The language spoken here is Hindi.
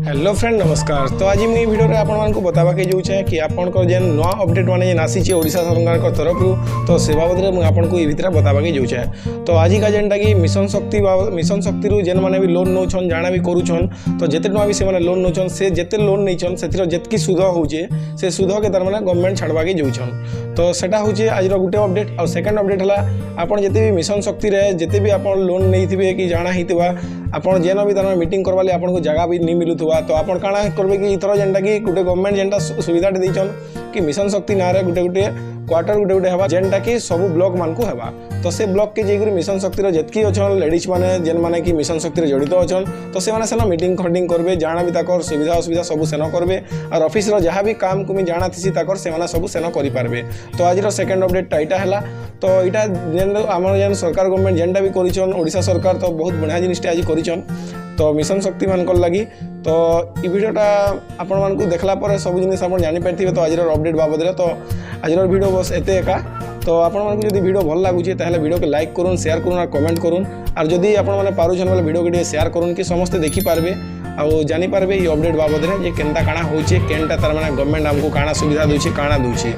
हेलो फ्रेंड नमस्कार। तो आज मुझे भिडियो रे आपण मानक बतावाके जाऊे कि आपनकर जेन नवा अपडेट माने जेन आसी ओडिशा सरकार तरफ तो से बाबद में आपन को भितर बतावाके जाऊे। तो आज का जेनटा कि मिशन शक्ति रु जेन माने भी लोन नौछन जाना भी करूछन तो जेते टका भी से लोन नौछन से जेते लोन नहींछन से जेतकी सुध होचे से सुध के तार माने गवर्नमेंट छाड़वाके जाऊछन। तो सेटा होचे आज गोटे अपडेट। और सेकंड अपडेट हला आपन जेते भी मिशन शक्ति रे जेते भी आपन लोन नहीं कि जाना हितबा आपन जेन भी तार मीटिंग करवाले आपन को जगह भी नहीं मिलुथुवा तो आपन काना करबे कि इथर जेनटा कि गोटे गवर्नमेंट जेनटा सुविधा देइछन कि मिशन शक्ति ना रे गोटे क्वार्टर गोटे हेबा जेनटा कि सब ब्लॉक मान को हेबा। तो से ब्लॉक के जेगुरी मिशन शक्ति जेतकी अछन लेडीज माने जेन माने कि मिशन शक्ति जड़ित अछन तो से माने सेना मीटिंग खटिंग करबे जाना भी ताकर सुविधा असुविधा सब सेना करबे और ऑफिस रो जहाँ भी काम को जाना थी ताकर से माने सब सेना करि पारबे। तो आज रो सेकंड अपडेट एटा हला। तो एटा जेन हमर जेन सरकार गवर्नमेंट जेनटा भी करिछन ओडिशा सरकार तो बहुत बढ़िया जिनिसटा आज करिछन तो मिशन शक्ति मानकर लगी। तो ये वीडियोटा आपण मानकु देखला पर सब जिनिस आपण जानि पारथिबे। तो आज अपडेट बाबद रे तो आज वीडियो बस एते एका। तो आपण मानकु जदि वीडियो भल लागुचे ताहले वीडियो के लाइक करूँ शेयर करूँ और कमेंट करूँ और जदि आपण माने पारुछन वाला वीडियो के शेयर करूँ कि समस्त देखि पारबे और जानि पारबे ये अपडेट बाबद रे जे केनता काना होचे केनता तार माने गवर्नमेंट हमको काना सुविधा दोछि काना दोछि।